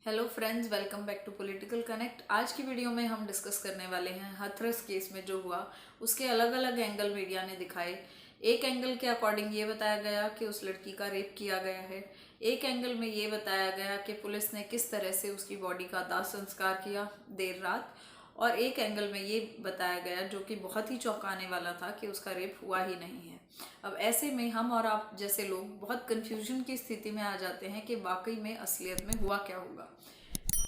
Hello friends, welcome back to political connect. आज की video में हम डिस्कस करने वाले हैं हाथरस केस में जो हुआ उसके अलग अलग एंगल मीडिया ने दिखाए। एक एंगल के अकॉर्डिंग ये बताया गया कि उस लड़की का रेप किया गया है। एक एंगल में ये बताया गया कि पुलिस ने किस तरह से उसकी बॉडी का दाह संस्कार किया देर रात। और एक एंगल में ये बताया गया जो कि बहुत ही चौंकाने वाला था कि उसका रेप हुआ ही नहीं है। अब ऐसे में हम और आप जैसे लोग बहुत कंफ्यूजन की स्थिति में आ जाते हैं कि वाकई में असलियत में हुआ क्या होगा।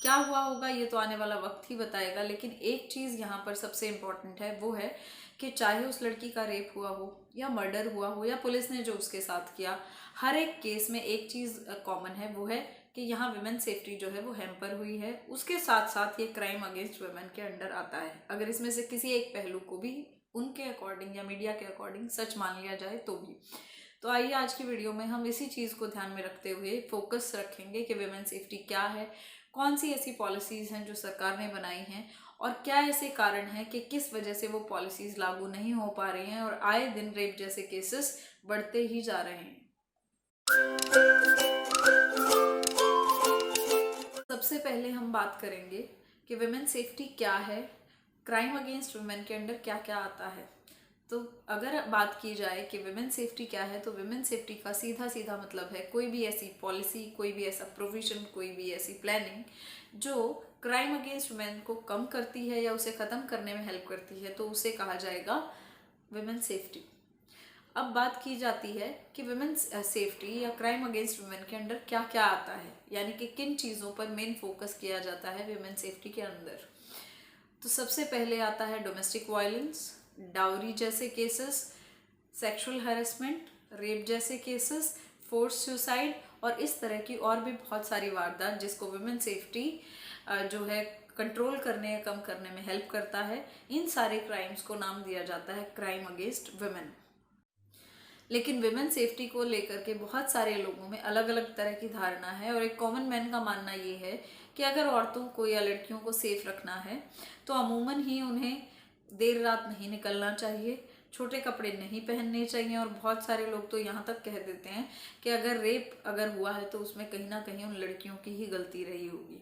क्या हुआ होगा ये तो आने वाला वक्त ही बताएगा, लेकिन एक चीज़ यहाँ पर सबसे इम्पॉर्टेंट है, वो है कि चाहे उस लड़की का रेप हुआ हो या मर्डर हुआ हो या पुलिस ने जो उसके साथ किया, हर एक केस में एक चीज़ कॉमन है, वो है कि यहाँ विमेन सेफ्टी जो है वो हैम्पर हुई है। उसके साथ साथ ये क्राइम अगेंस्ट वुमेन के अंडर आता है। अगर इसमें से किसी एक पहलू को भी उनके अकॉर्डिंग या मीडिया के अकॉर्डिंग सच मान लिया जाए तो भी। तो आइए आज की वीडियो में हम इसी चीज़ को ध्यान में रखते हुए फोकस रखेंगे कि विमेन सेफ्टी क्या है, कौन सी ऐसी पॉलिसीज़ हैं जो सरकार ने बनाई हैं और क्या ऐसे कारण हैं कि किस वजह से वो पॉलिसीज़ लागू नहीं हो पा रही हैं और आए दिन रेप जैसे केसेस बढ़ते ही जा रहे हैं। सबसे पहले हम बात करेंगे कि विमेन सेफ्टी क्या है, क्राइम अगेंस्ट वुमेन के अंडर क्या क्या आता है। तो अगर बात की जाए कि विमेन सेफ्टी क्या है, तो विमेन सेफ्टी का सीधा सीधा मतलब है कोई भी ऐसी पॉलिसी, कोई भी ऐसा प्रोविजन, कोई भी ऐसी प्लानिंग जो क्राइम अगेंस्ट वुमेन को कम करती है या उसे ख़त्म करने में हेल्प करती है, तो उसे कहा जाएगा विमेन सेफ्टी। अब बात की जाती है कि विमेन सेफ्टी या क्राइम अगेंस्ट वुमेन के अंडर क्या क्या आता है, यानी कि किन चीज़ों पर मेन फोकस किया जाता है विमेन सेफ्टी के अंदर। तो सबसे पहले आता है डोमेस्टिक वायलेंस, डाउरी जैसे केसेस, सेक्सुअल हैरेसमेंट, रेप जैसे केसेस, फोर्स सुसाइड और इस तरह की और भी बहुत सारी वारदात जिसको विमेन सेफ्टी जो है कंट्रोल करने या कम करने में हेल्प करता है। इन सारे क्राइम्स को नाम दिया जाता है क्राइम अगेंस्ट वुमेन। लेकिन विमेन सेफ्टी को लेकर के बहुत सारे लोगों में अलग अलग तरह की धारणा है और एक कॉमन मैन का मानना ये है कि अगर औरतों को या लड़कियों को सेफ रखना है तो अमूमन ही उन्हें देर रात नहीं निकलना चाहिए, छोटे कपड़े नहीं पहनने चाहिए और बहुत सारे लोग तो यहाँ तक कह देते हैं कि अगर रेप अगर हुआ है तो उसमें कहीं ना कहीं उन लड़कियों की ही गलती रही होगी।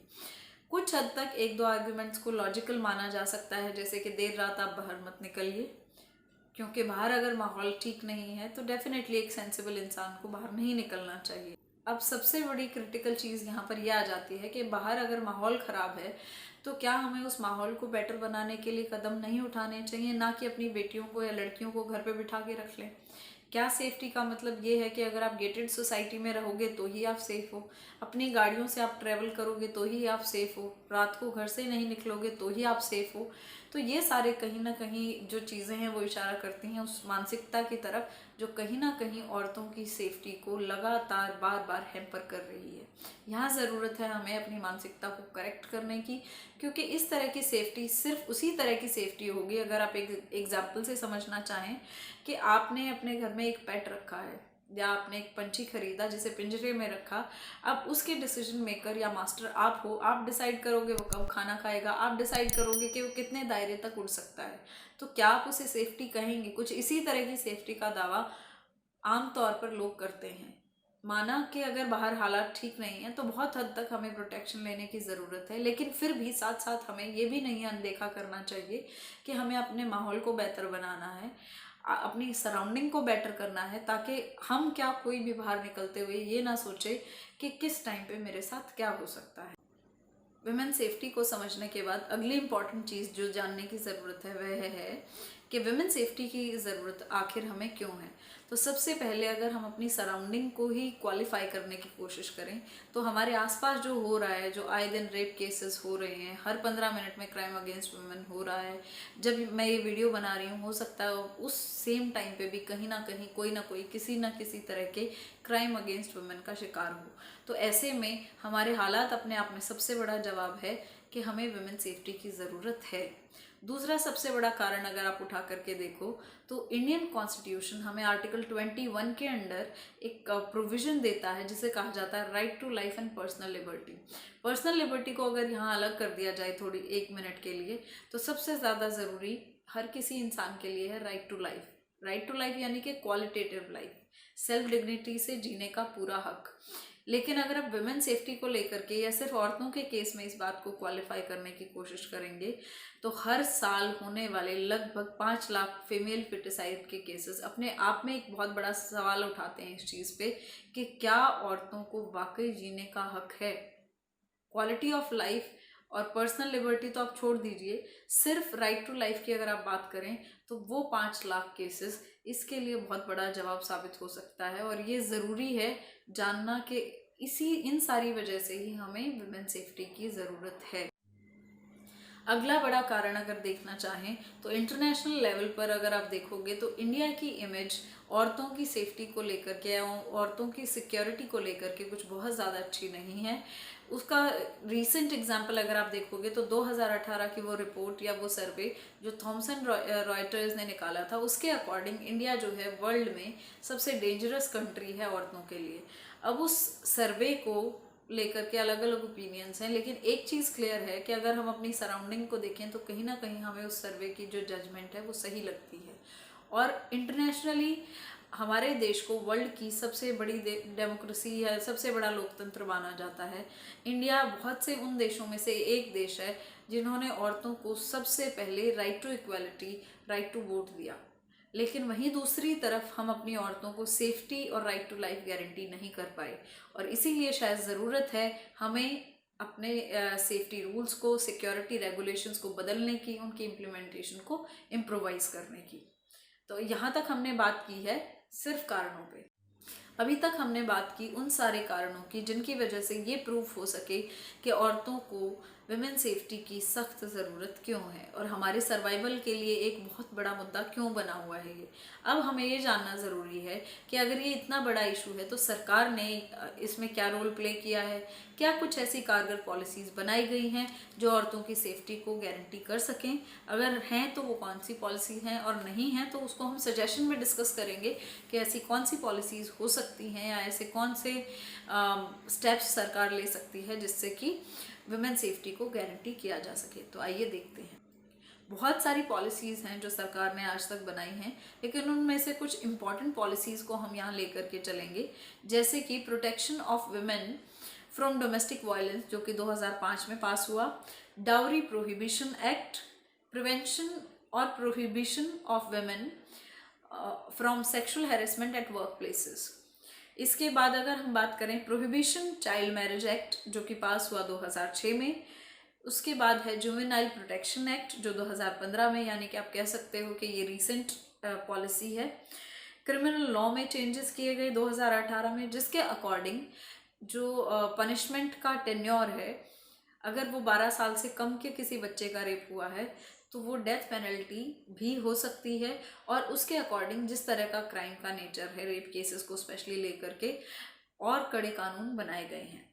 कुछ हद तक एक दो आर्ग्यूमेंट्स को लॉजिकल माना जा सकता है, जैसे कि देर रात आप बाहर मत निकलिए, क्योंकि बाहर अगर माहौल ठीक नहीं है तो डेफिनेटली एक सेंसिबल इंसान को बाहर नहीं निकलना चाहिए। अब सबसे बड़ी क्रिटिकल चीज़ यहाँ पर यह आ जाती है कि बाहर अगर माहौल ख़राब है तो क्या हमें उस माहौल को बेटर बनाने के लिए कदम नहीं उठाने चाहिए, ना कि अपनी बेटियों को या लड़कियों को घर पे बिठा के रख लें। क्या सेफ्टी का मतलब ये है कि अगर आप गेटेड सोसाइटी में रहोगे तो ही आप सेफ हो, अपनी गाड़ियों से आप ट्रैवल करोगे तो ही आप सेफ हो, रात को घर से नहीं निकलोगे तो ही आप सेफ हो। तो ये सारे कहीं ना कहीं जो चीज़ें हैं वो इशारा करती हैं उस मानसिकता की तरफ जो कहीं ना कहीं औरतों की सेफ्टी को लगातार बार बार हैम्पर कर रही है। यहाँ ज़रूरत है हमें अपनी मानसिकता को करेक्ट करने की, क्योंकि इस तरह की सेफ्टी सिर्फ उसी तरह की सेफ्टी होगी अगर आप एक एग्जाम्पल से समझना चाहें कि आपने अपने घर में एक पेट रखा है या आपने एक पंछी खरीदा जिसे पिंजरे में रखा। अब उसके डिसीजन मेकर या मास्टर आप हो, आप डिसाइड करोगे वो कब खाना खाएगा, आप डिसाइड करोगे कि वो कितने दायरे तक उड़ सकता है। तो क्या आप उसे सेफ्टी कहेंगे? कुछ इसी तरह की सेफ्टी का दावा आमतौर पर लोग करते हैं। माना कि अगर बाहर हालात ठीक नहीं है तो बहुत हद तक हमें प्रोटेक्शन लेने की ज़रूरत है, लेकिन फिर भी साथ साथ हमें ये भी नहीं अनदेखा करना चाहिए कि हमें अपने माहौल को बेहतर बनाना है, अपनी सराउंडिंग को बेटर करना है, ताकि हम क्या कोई भी बाहर निकलते हुए ये ना सोचे कि किस टाइम पे मेरे साथ क्या हो सकता है। विमेन सेफ्टी को समझने के बाद अगली इम्पॉर्टेंट चीज़ जो जानने की ज़रूरत है वह है कि विमेन सेफ्टी की ज़रूरत आखिर हमें क्यों है। तो सबसे पहले अगर हम अपनी सराउंडिंग को ही क्वालिफाई करने की कोशिश करें तो हमारे आसपास जो हो रहा है, जो आए दिन रेप केसेस हो रहे हैं, हर 15 मिनट में क्राइम अगेंस्ट वुमेन हो रहा है, जब मैं ये वीडियो बना रही हूँ हो सकता है उस सेम टाइम पे भी कहीं ना कहीं कोई ना कोई किसी ना किसी तरह के क्राइम अगेंस्ट वुमेन का शिकार हो। तो ऐसे में हमारे हालात अपने आप में सबसे बड़ा जवाब है कि हमें विमेन सेफ्टी की ज़रूरत है। दूसरा सबसे बड़ा कारण अगर आप उठा करके देखो तो इंडियन कॉन्स्टिट्यूशन हमें आर्टिकल 21 के अंडर एक प्रोविज़न देता है जिसे कहा जाता है right to life and personal liberty. Personal liberty को अगर यहाँ अलग कर दिया जाए थोड़ी एक मिनट के लिए, तो सबसे ज़्यादा ज़रूरी हर किसी इंसान के लिए है right to life. Right to life यानी कि क्वालिटेटिव लाइफ। सेल्फ डिग्निटी से जीने का पूरा हक। लेकिन अगर आप वुमेन सेफ्टी को लेकर के या सिर्फ औरतों के केस में इस बात को क्वालिफाई करने की कोशिश करेंगे तो हर साल होने वाले लगभग 5 लाख फीमेल फिटिसाइड के केसेस अपने आप में एक बहुत बड़ा सवाल उठाते हैं इस चीज़ पे कि क्या औरतों को वाकई जीने का हक है। क्वालिटी ऑफ लाइफ और पर्सनल लिबर्टी तो आप छोड़ दीजिए, सिर्फ राइट टू लाइफ की अगर आप बात करें तो वो 5 लाख केसेस इसके लिए बहुत बड़ा जवाब साबित हो सकता है। और ये ज़रूरी है जानना कि इन सारी वजह से ही हमें वुमेन सेफ्टी की ज़रूरत है। अगला बड़ा कारण अगर देखना चाहें तो इंटरनेशनल लेवल पर अगर आप देखोगे तो इंडिया की इमेज औरतों की सेफ्टी को लेकर के या औरतों की सिक्योरिटी को लेकर के कुछ बहुत ज़्यादा अच्छी नहीं है। उसका रीसेंट एग्जांपल अगर आप देखोगे तो 2018 की वो रिपोर्ट या वो सर्वे जो थॉमसन रॉयटर्स ने निकाला था, उसके अकॉर्डिंग इंडिया जो है वर्ल्ड में सबसे डेंजरस कंट्री है औरतों के लिए। अब उस सर्वे को लेकर के अलग अलग ओपिनियंस हैं, लेकिन एक चीज़ क्लियर है कि अगर हम अपनी सराउंडिंग को देखें तो कहीं ना कहीं हमें उस सर्वे की जो जजमेंट है वो सही लगती है। और इंटरनेशनली हमारे देश को वर्ल्ड की सबसे बड़ी डेमोक्रेसी या सबसे बड़ा लोकतंत्र माना जाता है। इंडिया बहुत से उन देशों में से एक देश है जिन्होंने औरतों को सबसे पहले right to equality, right to vote दिया। लेकिन वहीं दूसरी तरफ हम अपनी औरतों को सेफ्टी और राइट टू लाइफ गारंटी नहीं कर पाए, और इसीलिए शायद ज़रूरत है हमें अपने सेफ्टी रूल्स को, सिक्योरिटी रेगुलेशंस को बदलने की, उनकी इम्प्लीमेंटेशन को इम्प्रोवाइज करने की। तो यहाँ तक हमने बात की है सिर्फ कारणों पे। अभी तक हमने बात की उन सारे कारणों की जिनकी वजह से ये प्रूफ हो सके कि औरतों को विमेन सेफ्टी की सख्त ज़रूरत क्यों है और हमारे सर्वाइवल के लिए एक बहुत बड़ा मुद्दा क्यों बना हुआ है ये। अब हमें ये जानना ज़रूरी है कि अगर ये इतना बड़ा इशू है तो सरकार ने इसमें क्या रोल प्ले किया है, क्या कुछ ऐसी कारगर पॉलिसीज़ बनाई गई हैं जो औरतों की सेफ्टी को गारंटी कर सकें। अगर हैं तो वो कौन सी पॉलिसी हैं, और नहीं हैं तो उसको हम सजेशन में डिस्कस करेंगे कि ऐसी कौन सी पॉलिसीज़ हो सकती हैं या ऐसे कौन से स्टेप्स सरकार ले सकती है जिससे कि वुमेन सेफ्टी को गारंटी किया जा सके। तो आइए देखते हैं। बहुत सारी पॉलिसीज़ हैं जो सरकार ने आज तक बनाई हैं, लेकिन उनमें से कुछ इम्पॉर्टेंट पॉलिसीज़ को हम यहाँ लेकर के चलेंगे, जैसे कि protection of women from domestic violence जो कि 2005 में पास हुआ, डाउरी प्रोहिबिशन एक्ट, प्रिवेंशन और prohibition of women from sexual harassment at work places. इसके बाद अगर हम बात करें प्रोहिबिशन चाइल्ड मैरिज एक्ट जो कि पास हुआ 2006 में। उसके बाद है जुवेनाइल प्रोटेक्शन एक्ट जो 2015 में, यानी कि आप कह सकते हो कि ये रीसेंट पॉलिसी है। क्रिमिनल लॉ में चेंजेस किए गए 2018 में, जिसके अकॉर्डिंग जो पनिशमेंट का टेन्योर है, अगर वो 12 साल से कम के किसी बच्चे का रेप हुआ है तो वो डेथ पेनल्टी भी हो सकती है। और उसके अकॉर्डिंग जिस तरह का क्राइम का नेचर है, रेप केसेस को स्पेशली लेकर के और कड़े कानून बनाए गए हैं।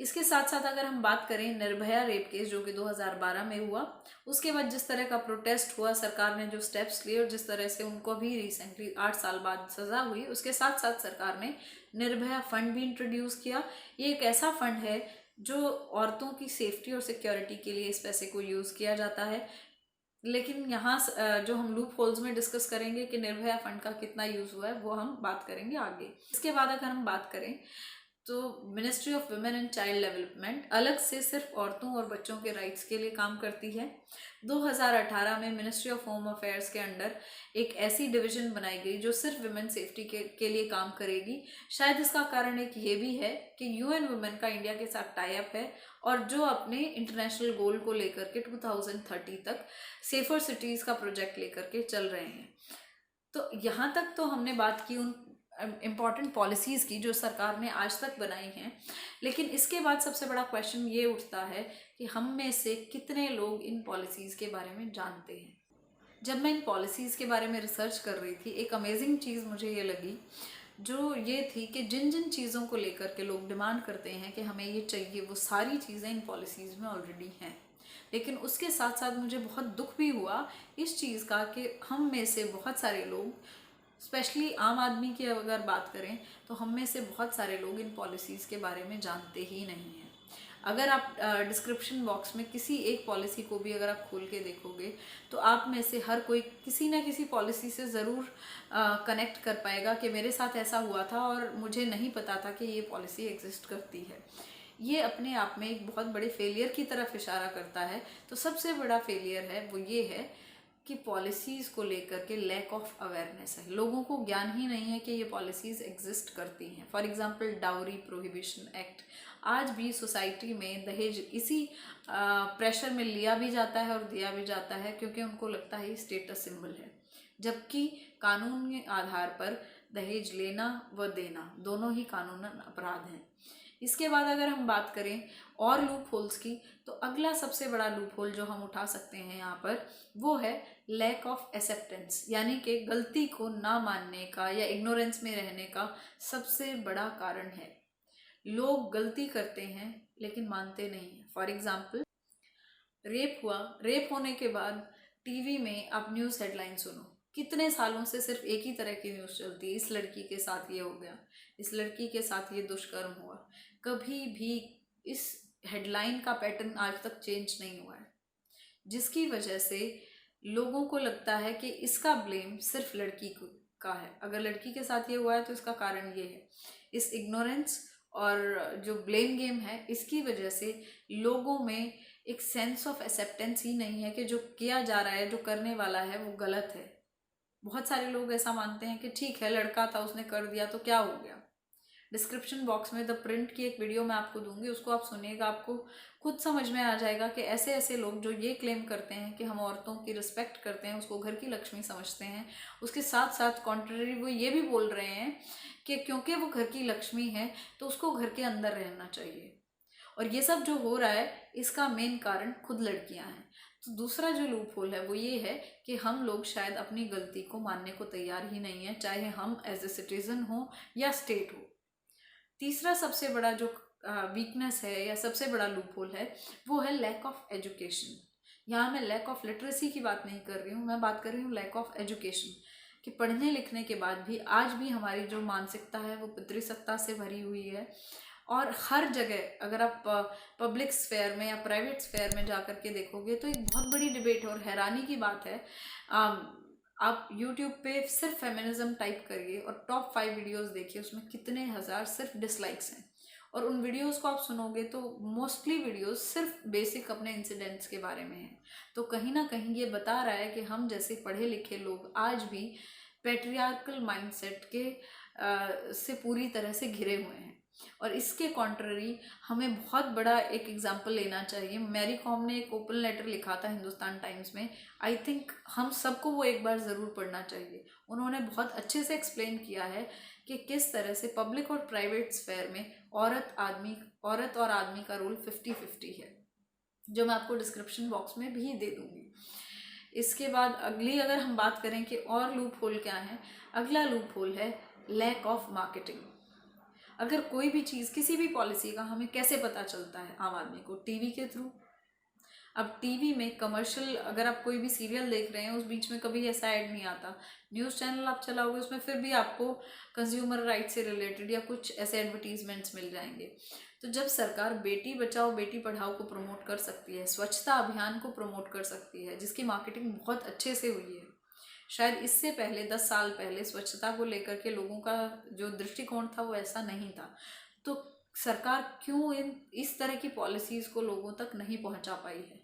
इसके साथ साथ अगर हम बात करें निर्भया रेप केस जो कि 2012 में हुआ, उसके बाद जिस तरह का प्रोटेस्ट हुआ, सरकार ने जो स्टेप्स लिए और जिस तरह से उनको भी रिसेंटली 8 साल बाद सज़ा हुई, उसके साथ साथ सरकार ने निर्भया फंड भी इंट्रोड्यूस किया। ये एक ऐसा फंड है जो औरतों की सेफ्टी और सिक्योरिटी के लिए इस पैसे को यूज़ किया जाता है। लेकिन यहाँ जो हम लूप होल्स में डिस्कस करेंगे कि निर्भया फंड का कितना यूज़ हुआ है वो हम बात करेंगे आगे। इसके बाद अगर हम बात करें तो ministry of women and child development अलग से सिर्फ औरतों और बच्चों के राइट्स के लिए काम करती है। 2018 में मिनिस्ट्री ऑफ होम अफेयर्स के अंडर एक ऐसी डिवीजन बनाई गई जो सिर्फ वुमेन सेफ्टी के लिए काम करेगी। शायद इसका कारण एक ये भी है कि यूएन वुमेन का इंडिया के साथ टाई अप है और जो अपने इंटरनेशनल गोल को लेकर के 2030 तक सेफर सिटीज़ का प्रोजेक्ट लेकर के चल रहे हैं। तो यहाँ तक तो हमने बात की उन इम्पॉर्टेंट पॉलिसीज़ की जो सरकार ने आज तक बनाई हैं, लेकिन इसके बाद सबसे बड़ा क्वेश्चन ये उठता है कि हम में से कितने लोग इन पॉलिसीज़ के बारे में जानते हैं। जब मैं इन पॉलिसीज़ के बारे में रिसर्च कर रही थी, एक अमेजिंग चीज़ मुझे ये लगी, जो ये थी कि जिन जिन चीज़ों को लेकर के लोग डिमांड करते हैं कि हमें ये चाहिए, वो सारी चीज़ें इन पॉलिसीज़ में ऑलरेडी हैं। लेकिन उसके साथ साथ मुझे बहुत दुख भी हुआ इस चीज़ का कि हम में से बहुत सारे लोग, स्पेशली आम आदमी की अगर बात करें तो हम में से बहुत सारे लोग इन पॉलिसीज़ के बारे में जानते ही नहीं हैं। अगर आप डिस्क्रिप्शन बॉक्स में किसी एक पॉलिसी को भी अगर आप खोल के देखोगे तो आप में से हर कोई किसी ना किसी पॉलिसी से ज़रूर कनेक्ट कर पाएगा कि मेरे साथ ऐसा हुआ था और मुझे नहीं पता था कि ये पॉलिसी एग्जिस्ट करती है। ये अपने आप में एक बहुत बड़े फेलियर की तरफ इशारा करता है। तो सबसे बड़ा फेलियर है वो ये है कि पॉलिसीज़ को लेकर के लैक ऑफ अवेयरनेस है। लोगों को ज्ञान ही नहीं है कि ये पॉलिसीज़ एग्जिस्ट करती हैं। For example dowry prohibition act, आज भी सोसाइटी में दहेज इसी प्रेशर में लिया भी जाता है और दिया भी जाता है क्योंकि उनको लगता है ये स्टेटस सिंबल है, जबकि कानून के आधार पर दहेज लेना व देना दोनों ही कानूनन अपराध हैं। इसके बाद अगर हम बात करें और लूप होल्स की, तो अगला सबसे बड़ा लूप होल जो हम उठा सकते हैं यहाँ पर वो है लैक ऑफ एक्सेप्टेंस, यानी कि गलती को ना मानने का या इग्नोरेंस में रहने का सबसे बड़ा कारण है। लोग गलती करते हैं लेकिन मानते नहीं हैं। फॉर एग्जाम्पल, रेप हुआ, रेप होने के बाद टीवी में आप न्यूज़ हेडलाइन सुनो, कितने सालों से सिर्फ एक ही तरह की न्यूज़ चलती है, इस लड़की के साथ ये हो गया, इस लड़की के साथ ये दुष्कर्म हुआ। कभी भी इस हेडलाइन का पैटर्न आज तक चेंज नहीं हुआ है, जिसकी वजह से लोगों को लगता है कि इसका ब्लेम सिर्फ लड़की का है। अगर लड़की के साथ ये हुआ है तो इसका कारण ये है। इस इग्नोरेंस और जो ब्लेम गेम है, इसकी वजह से लोगों में एक सेंस ऑफ एक्सेप्टेंस ही नहीं है कि जो किया जा रहा है, जो करने वाला है वो गलत है। बहुत सारे लोग ऐसा मानते हैं कि ठीक है, लड़का था, उसने कर दिया तो क्या हो गया। डिस्क्रिप्शन बॉक्स में द प्रिंट की एक वीडियो मैं आपको दूंगी, उसको आप सुनिएगा, आपको खुद समझ में आ जाएगा कि ऐसे ऐसे लोग जो ये क्लेम करते हैं कि हम औरतों की रिस्पेक्ट करते हैं, उसको घर की लक्ष्मी समझते हैं, उसके साथ साथ कॉन्ट्ररी वो ये भी बोल रहे हैं कि क्योंकि वो घर की लक्ष्मी है तो उसको घर के अंदर रहना चाहिए। और ये सब जो हो रहा है इसका मेन कारण खुद लड़कियां हैं। तो दूसरा जो लूप होल है वो ये है कि हम लोग शायद अपनी गलती को मानने को तैयार ही नहीं है, चाहे हम एज ए सिटीजन हो या स्टेट हो। तीसरा सबसे बड़ा जो वीकनेस है या सबसे बड़ा लूप होल है वो है लैक ऑफ एजुकेशन। यहाँ मैं लैक ऑफ लिटरेसी की बात नहीं कर रही हूँ, मैं बात कर रही हूँ लैक ऑफ एजुकेशन, कि पढ़ने लिखने के बाद भी आज भी हमारी जो मानसिकता है वो पितृसत्ता से भरी हुई है। और हर जगह अगर आप पब्लिक स्फेयर में या प्राइवेट स्फेयर में जा कर के देखोगे तो एक बहुत बड़ी डिबेट है। और हैरानी की बात है, आप YouTube पे सिर्फ फेमिनिज्म टाइप करिए और टॉप 5 वीडियोस देखिए, उसमें कितने हज़ार सिर्फ डिसलाइक्स हैं। और उन वीडियोस को आप सुनोगे तो मोस्टली वीडियोस सिर्फ बेसिक अपने इंसिडेंट्स के बारे में हैं। तो कहीं ना कहीं ये बता रहा है कि हम जैसे पढ़े लिखे लोग आज भी पैट्रियार्कल माइंडसेट के से पूरी तरह से घिरे हुए हैं। और इसके कॉन्ट्ररी हमें बहुत बड़ा एक एग्जाम्पल लेना चाहिए। मैरी कॉम ने एक ओपन लेटर लिखा था हिंदुस्तान टाइम्स में, आई थिंक हम सबको वो एक बार ज़रूर पढ़ना चाहिए। उन्होंने बहुत अच्छे से एक्सप्लेन किया है कि किस तरह से पब्लिक और प्राइवेट स्फेयर में औरत और आदमी का रोल 50-50 है, जो मैं आपको डिस्क्रिप्शन बॉक्स में भी दे दूँगी। इसके बाद अगली अगर हम बात करें कि और लूप होल क्या है, अगला लूप होल है लैक ऑफ मार्केटिंग। अगर कोई भी चीज़, किसी भी पॉलिसी का हमें कैसे पता चलता है आम आदमी को? टीवी के थ्रू। अब टीवी में कमर्शियल, अगर आप कोई भी सीरियल देख रहे हैं उस बीच में कभी ऐसा ऐड नहीं आता। न्यूज़ चैनल आप चलाओगे उसमें फिर भी आपको कंज्यूमर राइट से रिलेटेड या कुछ ऐसे एडवर्टीजमेंट्स मिल जाएंगे। तो जब सरकार बेटी बचाओ बेटी पढ़ाओ को प्रमोट कर सकती है, स्वच्छता अभियान को प्रमोट कर सकती है, जिसकी मार्केटिंग बहुत अच्छे से हुई है, शायद इससे पहले 10 साल पहले स्वच्छता को लेकर के लोगों का जो दृष्टिकोण था वो ऐसा नहीं था, तो सरकार क्यों इस तरह की पॉलिसीज़ को लोगों तक नहीं पहुंचा पाई है?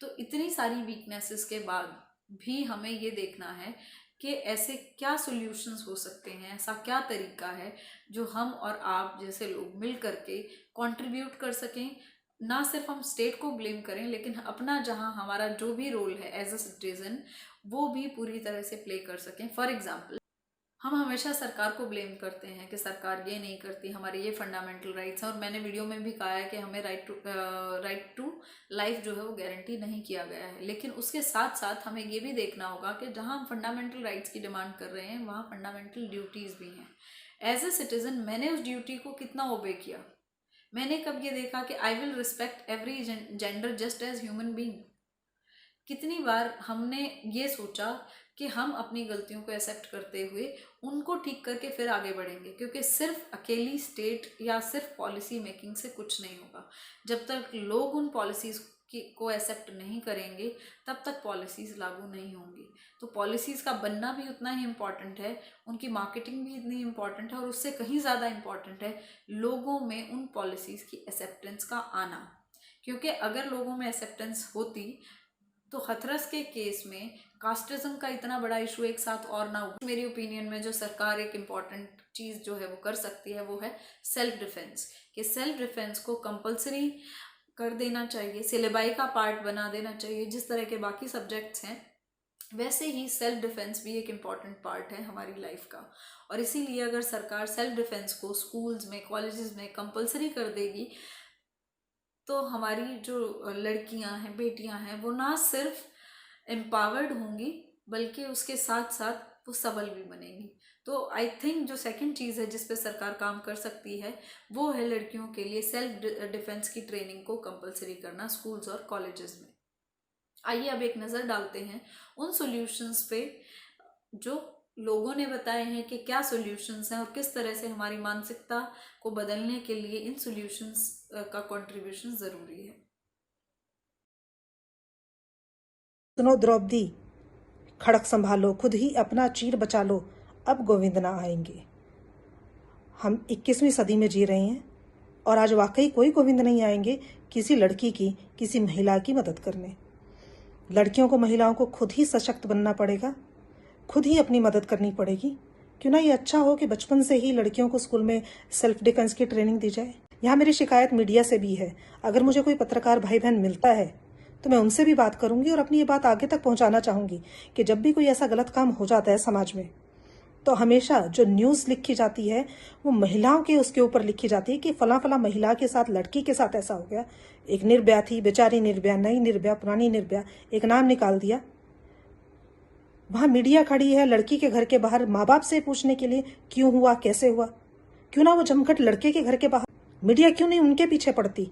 तो इतनी सारी वीकनेसेस के बाद भी हमें ये देखना है कि ऐसे क्या सॉल्यूशंस हो सकते हैं, ऐसा क्या तरीका है जो हम और आप जैसे लोग मिल करके कंट्रीब्यूट कर सकें। ना सिर्फ हम स्टेट को ब्लेम करें, लेकिन अपना जहां हमारा जो भी रोल है एज अ सिटीजन वो भी पूरी तरह से प्ले कर सकें। फॉर एग्जाम्पल, हम हमेशा सरकार को ब्लेम करते हैं कि सरकार ये नहीं करती, हमारे ये फंडामेंटल राइट्स हैं। और मैंने वीडियो में भी कहा है कि हमें राइट टू लाइफ जो है वो गारंटी नहीं किया गया है। लेकिन उसके साथ साथ हमें ये भी देखना होगा कि जहाँ हम फंडामेंटल राइट्स की डिमांड कर रहे हैं वहाँ फंडामेंटल ड्यूटीज़ भी हैं। एज ए सिटीज़न मैंने उस ड्यूटी को कितना ओबे किया? मैंने कब ये देखा कि I will respect every gender just as human being? कितनी बार हमने ये सोचा कि हम अपनी गलतियों को एक्सेप्ट करते हुए उनको ठीक करके फिर आगे बढ़ेंगे, क्योंकि सिर्फ अकेली स्टेट या सिर्फ पॉलिसी मेकिंग से कुछ नहीं होगा। जब तक लोग उन पॉलिसीज़ को एक्सेप्ट नहीं करेंगे तब तक पॉलिसीज़ लागू नहीं होंगी। तो पॉलिसीज़ का बनना भी उतना ही इम्पॉर्टेंट है, उनकी मार्केटिंग भी इतनी इम्पॉर्टेंट है, और उससे कहीं ज़्यादा इम्पॉर्टेंट है लोगों में उन पॉलिसीज़ की एक्सेप्टेंस का आना। क्योंकि अगर लोगों में एक्सेप्टेंस होती तो हथरस के केस में कास्टिज्म का इतना बड़ा इशू एक साथ और ना हो। मेरी ओपिनियन में जो सरकार एक इम्पॉर्टेंट चीज़ जो है वो कर सकती है वो है सेल्फ डिफेंस, कि सेल्फ डिफेंस को कंपलसरी कर देना चाहिए, सिलेबाई का पार्ट बना देना चाहिए। जिस तरह के बाकी सब्जेक्ट्स हैं वैसे ही सेल्फ डिफेंस भी एक इम्पॉर्टेंट पार्ट है हमारी लाइफ का, और इसीलिए अगर सरकार सेल्फ डिफेंस को स्कूल्स में, कॉलेजेस में कंपलसरी कर देगी तो हमारी जो लड़कियां हैं, बेटियां हैं, वो ना सिर्फ एम्पावर्ड होंगी बल्कि उसके साथ साथ वो सबल भी बनेंगी। तो आई थिंक जो सेकंड चीज़ है जिस पे सरकार काम कर सकती है वो है लड़कियों के लिए सेल्फ डिफेंस की ट्रेनिंग को कंपलसरी करना स्कूल्स और कॉलेजेस में। आइए अब एक नज़र डालते हैं उन सॉल्यूशंस पे जो लोगों ने बताए हैं कि क्या सॉल्यूशंस हैं और किस तरह से हमारी मानसिकता को बदलने के लिए इन सॉल्यूशंस का कंट्रीब्यूशन ज़रूरी है। सुनो द्रौपदी, खड़क संभालो, खुद ही अपना चीर बचा लो, अब गोविंद ना आएंगे। हम 21वीं सदी में जी रहे हैं और आज वाकई कोई गोविंद नहीं आएंगे किसी लड़की की, किसी महिला की मदद करने। लड़कियों को, महिलाओं को खुद ही सशक्त बनना पड़ेगा, खुद ही अपनी मदद करनी पड़ेगी। क्यों ना ये अच्छा हो कि बचपन से ही लड़कियों को स्कूल में सेल्फ डिफेंस की ट्रेनिंग दी जाए। यहाँ मेरी शिकायत मीडिया से भी है। अगर मुझे कोई पत्रकार भाई बहन मिलता है तो मैं उनसे भी बात करूंगी और अपनी ये बात आगे तक पहुंचाना चाहूंगी कि जब भी कोई ऐसा गलत काम हो जाता है समाज में तो हमेशा जो न्यूज़ लिखी जाती है वो महिलाओं के उसके ऊपर लिखी जाती है कि फला फला महिला के साथ, लड़की के साथ ऐसा हो गया। एक निर्भया थी, बेचारी निर्भया, नई निर्भया, पुरानी निर्भया, एक नाम निकाल दिया। वहां मीडिया खड़ी है लड़की के घर के बाहर माँ बाप से पूछने के लिए क्यों हुआ, कैसे हुआ। क्यों ना वो जमघट लड़के के घर के बाहर, मीडिया क्यों नहीं उनके पीछे पड़ती,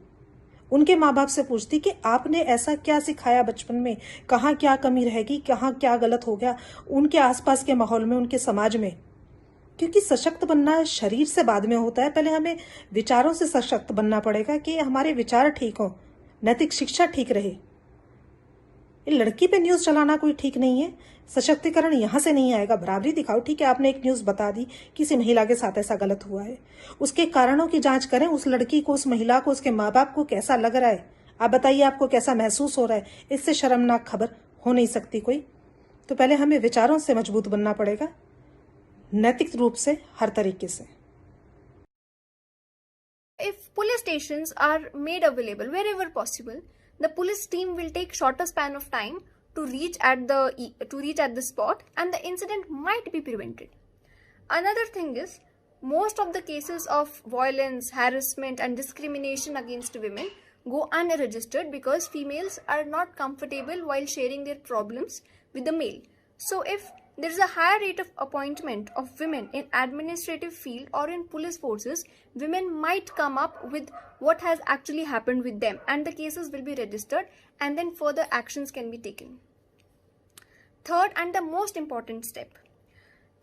उनके माँ बाप से पूछती कि आपने ऐसा क्या सिखाया बचपन में, कहाँ क्या कमी रहेगी, कहाँ क्या गलत हो गया उनके आसपास के माहौल में, उनके समाज में। क्योंकि सशक्त बनना शरीर से बाद में होता है, पहले हमें विचारों से सशक्त बनना पड़ेगा कि हमारे विचार ठीक हों, नैतिक शिक्षा ठीक रहे। ये लड़की पे न्यूज़ चलाना कोई ठीक नहीं है। सशक्तिकरण यहाँ से नहीं आएगा। बराबरी दिखाओ, ठीक है आपने एक न्यूज़ बता दी किसी महिला के साथ ऐसा गलत हुआ है, उसके कारणों की जांच करें, उस लड़की को, उस महिला को, उसके माँ बाप को कैसा लग रहा है, आप बताइए आपको कैसा महसूस हो रहा है। इससे शर्मनाक खबर हो नहीं सकती कोई। तो पहले हमें विचारों से मजबूत बनना पड़ेगा, नैतिक रूप से, हर तरीके से। If police stations are made available wherever possible, the police team will take shorter span of time to reach at the spot, and the incident might be prevented. Another thing is, most of the cases of violence, harassment and discrimination against women go unregistered because females are not comfortable while sharing their problems with the male. So if there is a higher rate of appointment of women in administrative field or in police forces, women might come up with what has actually happened with them, and the cases will be registered, and then further actions can be taken. Third and the most important step,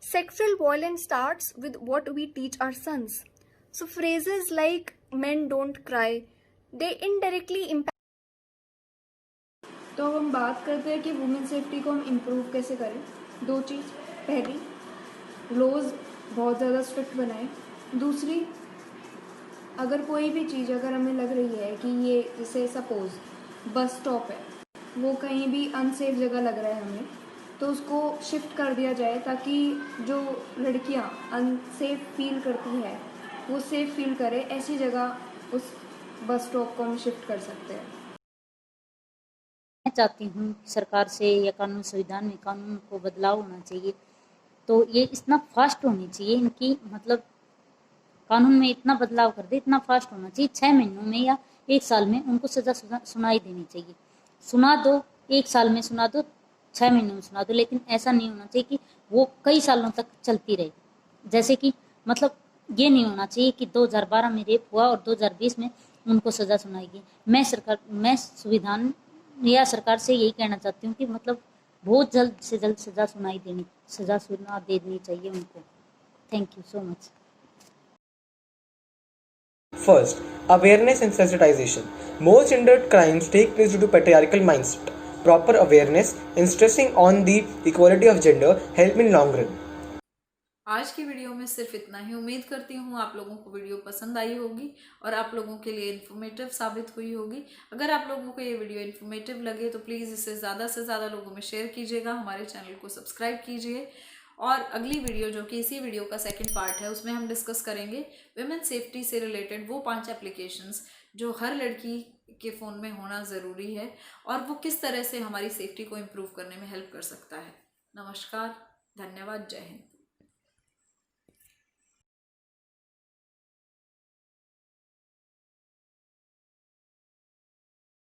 sexual violence starts with what we teach our sons. So phrases like men don't cry, they indirectly impact. तो अब हम बात करते हैं कि women safety को हम improve कैसे करें। दो चीज़, पहली लॉज बहुत ज़्यादा स्ट्रिक्ट बनाएं। दूसरी, अगर कोई भी चीज़ अगर हमें लग रही है कि ये, जैसे सपोज बस स्टॉप है, वो कहीं भी अनसेफ जगह लग रहा है हमें, तो उसको शिफ्ट कर दिया जाए ताकि जो लड़कियां अनसेफ फील करती है वो सेफ फील करे। ऐसी जगह उस बस स्टॉप को हम शिफ्ट कर सकते हैं। मैं चाहती हूँ सरकार से या कानून संविधान में कानून को बदलाव होना चाहिए, तो ये इतना फास्ट होनी चाहिए इनकी, मतलब कानून में इतना बदलाव कर दे, इतना फास्ट होना चाहिए, 6 महीनों में या 1 साल में उनको सजा सुनाई देनी चाहिए। सुना दो, 1 साल में सुना दो, 6 महीनों में सुना दो, लेकिन ऐसा नहीं होना चाहिए कि वो कई सालों तक चलती रहे। जैसे कि मतलब ये नहीं होना चाहिए कि 2012 में रेप हुआ और 2020 में उनको सजा सुनाई गई। मैं संविधान या सरकार से यही कहना चाहती हूँ कि मतलब बहुत जल्द से जल्द सज़ा सुना देनी चाहिए उनको। Thank you so much. First, awareness and sensitization. Most gendered crimes take place due to patriarchal mindset. Proper awareness and stressing on the equality of gender help in long run. आज की वीडियो में सिर्फ इतना ही। उम्मीद करती हूँ आप लोगों को वीडियो पसंद आई होगी और आप लोगों के लिए इन्फॉर्मेटिव साबित हुई होगी। अगर आप लोगों को ये वीडियो इन्फॉर्मेटिव लगे तो प्लीज़ इसे ज़्यादा से ज़्यादा लोगों में शेयर कीजिएगा, हमारे चैनल को सब्सक्राइब कीजिए। और अगली वीडियो जो कि इसी वीडियो का सेकंड पार्ट है, उसमें हम डिस्कस करेंगे वुमेन सेफ्टी से रिलेटेड वो 5 एप्लीकेशंस जो हर लड़की के फ़ोन में होना ज़रूरी है और वो किस तरह से हमारी सेफ्टी को इम्प्रूव करने में हेल्प कर सकता है। नमस्कार, धन्यवाद, जय हिंद।